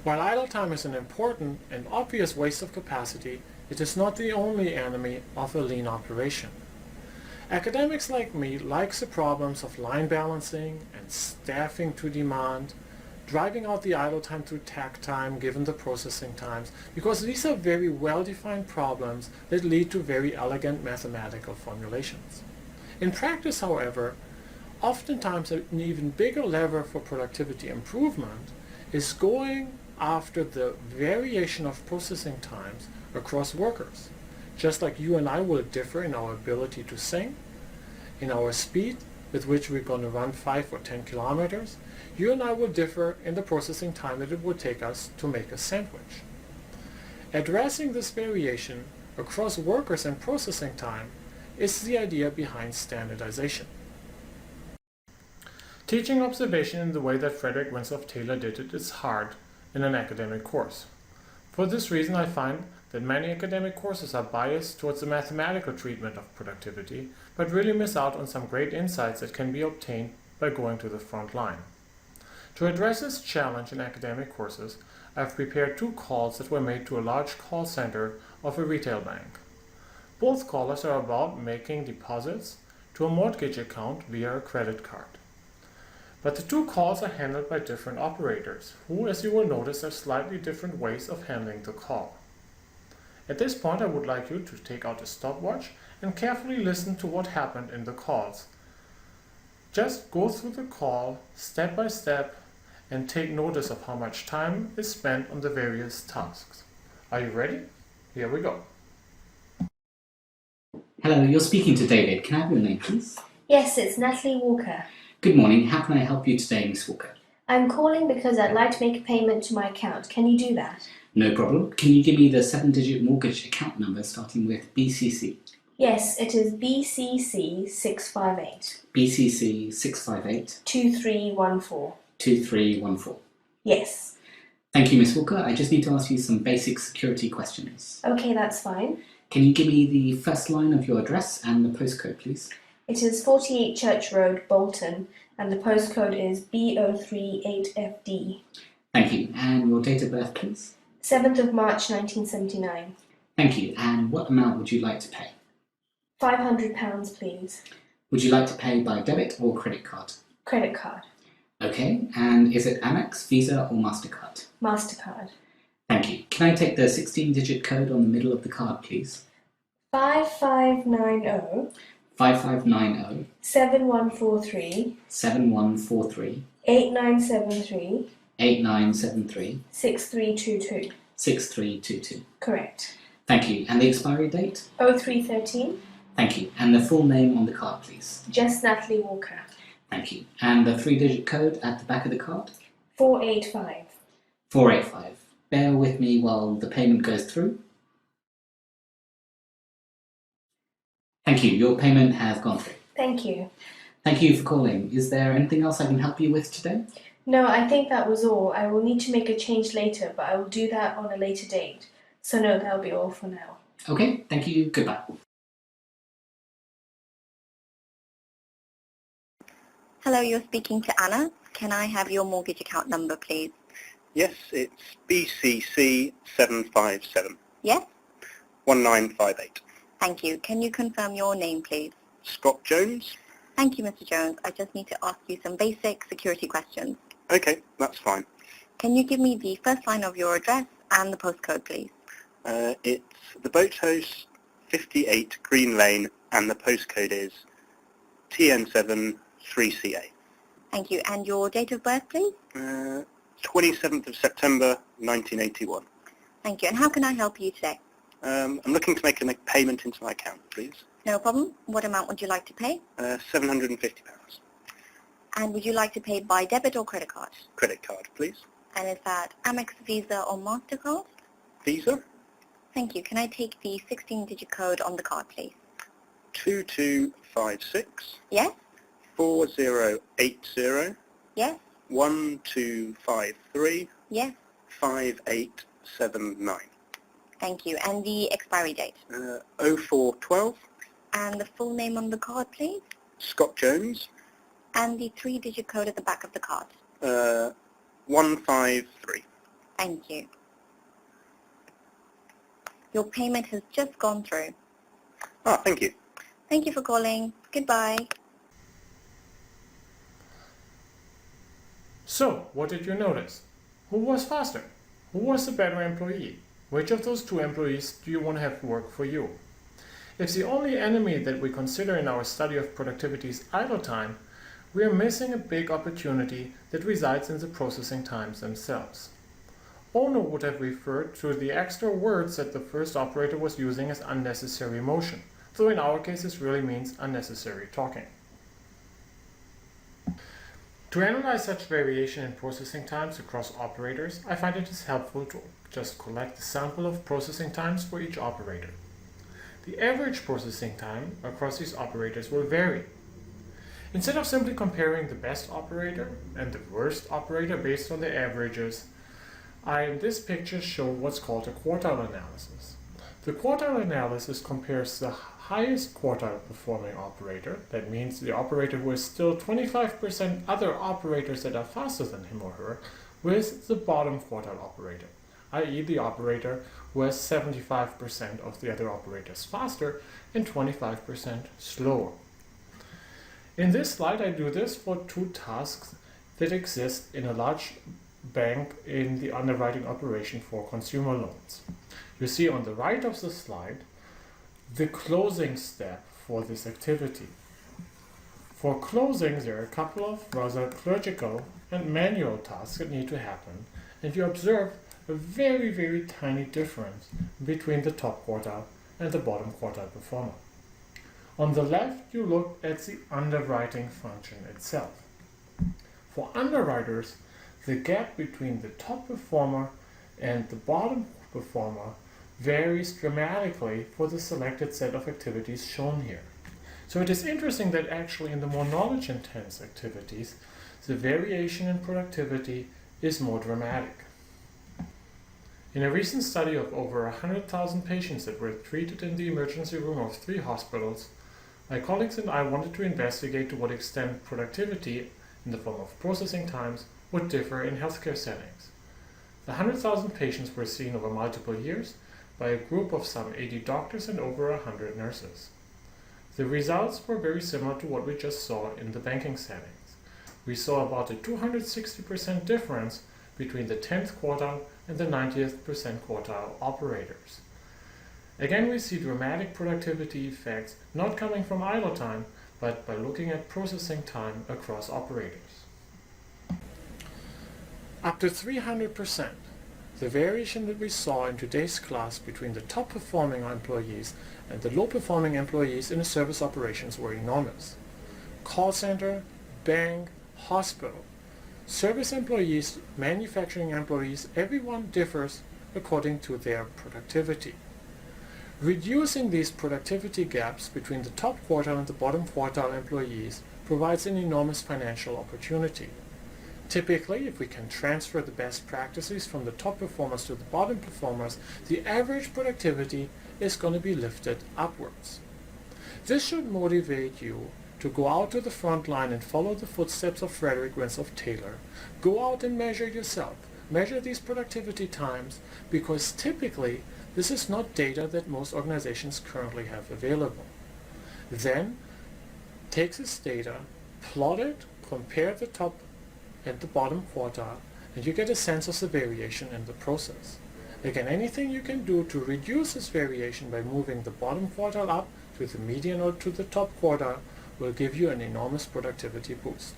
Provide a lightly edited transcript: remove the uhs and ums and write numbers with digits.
While idle time is an important and obvious waste of capacity, it is not the only enemy of a lean operation. Academics like me likes the problems of line balancing and staffing to demand, driving out the idle time through takt time given the processing times, because these are very well-defined problems that lead to very elegant mathematical formulations. In practice, however, oftentimes an even bigger lever for productivity improvement is going after the variation of processing times across workers. Just like you and I will differ in our ability to sing, in our speed with which we're going to run 5 or 10 kilometers, you and I will differ in the processing time that it would take us to make a sandwich. Addressing this variation across workers and processing time is the idea behind standardization. Teaching observation in the way that Frederick Winslow Taylor did it is hard in an academic course. For this reason, I find that many academic courses are biased towards the mathematical treatment of productivity, but really miss out on some great insights that can be obtained by going to the front line. To address this challenge in academic courses, I have prepared 2 calls that were made to a large call center of a retail bank. Both callers are about making deposits to a mortgage account via a credit card. But the 2 calls are handled by different operators, who, as you will notice, have slightly different ways of handling the call. At this point, I would like you to take out a stopwatch and carefully listen to what happened in the calls. Just go through the call step by step and take notice of how much time is spent on the various tasks. Are you ready? Here we go. Hello, you're speaking to David. Can I have your name, please? Yes, it's Natalie Walker. Good morning. How can I help you today, Miss Walker? I'm calling because I'd like to make a payment to my account. Can you do that? No problem. Can you give me the 7-digit mortgage account number starting with BCC? Yes, it is BCC 658. BCC 658 2314. 2314. Yes. Thank you, Miss Walker. I just need to ask you some basic security questions. Okay, that's fine. Can you give me the first line of your address and the postcode, please? It is 48 Church Road, Bolton, and the postcode is B038FD. Thank you. And your date of birth, please? 7th of March 1979. Thank you. And what amount would you like to pay? £500, please. Would you like to pay by debit or credit card? Credit card. Okay. And is it Amex, Visa, or MasterCard? MasterCard. Thank you. Can I take the 16-digit code on the middle of the card, please? 5590 5590 7143 7143 8973 8973 6322. 6322. Correct. Thank you. And the expiry date? 0313. Thank you. And the full name on the card, please? Just Natalie Walker. Thank you. And the 3-digit code at the back of the card? 485. 485. Bear with me while the payment goes through. Thank you. Your payment has gone through. Thank you. Thank you for calling. Is there anything else I can help you with today? No, I think that was all. I will need to make a change later, but I will do that on a later date. So no, that'll be all for now. Okay. Thank you. Goodbye. Hello, you're speaking to Anna. Can I have your mortgage account number, please? Yes, it's BCC 757 Yes? 1958. Thank you. Can you confirm your name, please? Scott Jones? Thank you, Mr. Jones. I just need to ask you some basic security questions. Okay, that's fine. Can you give me the first line of your address and the postcode, please? It's the Boathouse 58 Green Lane and the postcode is TN7 3CA. Thank you. And your date of birth, please? 27th of September 1981. Thank you. And how can I help you today? I'm looking to make a payment into my account, please. No problem. What amount would you like to pay? £750. And would you like to pay by debit or credit card? Credit card, please. And is that Amex, Visa or MasterCard? Visa? Thank you. Can I take the 16-digit code on the card, please? 2256 Yes? 4080 Yes? 1253 Yes? 5879. Thank you. And the expiry date? 0412 And the full name on the card, please? Scott Jones. And the 3-digit code at the back of the card? 153. Thank you. Your payment has just gone through. Ah, thank you. Thank you for calling. Goodbye. So, what did you notice? Who was faster? Who was the better employee? Which of those two employees do you want to have work for you? If the only enemy that we consider in our study of productivity is idle time, we are missing a big opportunity that resides in the processing times themselves. Ono would have referred to the extra words that the first operator was using as unnecessary motion, though in our case this really means unnecessary talking. To analyze such variation in processing times across operators, I find it is helpful to just collect a sample of processing times for each operator. The average processing time across these operators will vary. Instead of simply comparing the best operator and the worst operator based on the averages, I in this picture show what's called a quartile analysis. The quartile analysis compares the highest quartile performing operator, that means the operator who has still 25% other operators that are faster than him or her, with the bottom quartile operator, i.e. the operator who has 75% of the other operators faster and 25% slower. In this slide I do this for two tasks that exist in a large bank in the underwriting operation for consumer loans. You see on the right of the slide the closing step for this activity. For closing, there are a couple of rather clerical and manual tasks that need to happen, and you observe a very, very tiny difference between the top quartile and the bottom quartile performer. On the left, you look at the underwriting function itself. For underwriters, the gap between the top performer and the bottom performer varies dramatically for the selected set of activities shown here. So it is interesting that actually in the more knowledge-intense activities, the variation in productivity is more dramatic. In a recent study of over 100,000 patients that were treated in the emergency room of 3 hospitals, my colleagues and I wanted to investigate to what extent productivity, in the form of processing times, would differ in healthcare settings. The 100,000 patients were seen over multiple years by a group of some 80 doctors and over 100 nurses. The results were very similar to what we just saw in the banking settings. We saw about a 260% difference between the 10th quartile and the 90th percentile operators. Again, we see dramatic productivity effects not coming from idle time, but by looking at processing time across operators. Up to 300%. The variation that we saw in today's class between the top performing employees and the low performing employees in the service operations were enormous. Call center, bank, hospital, service employees, manufacturing employees, everyone differs according to their productivity. Reducing these productivity gaps between the top quartile and the bottom quartile employees provides an enormous financial opportunity. Typically, if we can transfer the best practices from the top performers to the bottom performers, the average productivity is going to be lifted upwards. This should motivate you to go out to the front line and follow the footsteps of Frederick Winslow Taylor. Go out and measure yourself. Measure these productivity times, because typically this is not data that most organizations currently have available. Then take this data, plot it, compare the top and the bottom quartile, and you get a sense of the variation in the process. Again, anything you can do to reduce this variation by moving the bottom quartile up to the median or to the top quartile will give you an enormous productivity boost.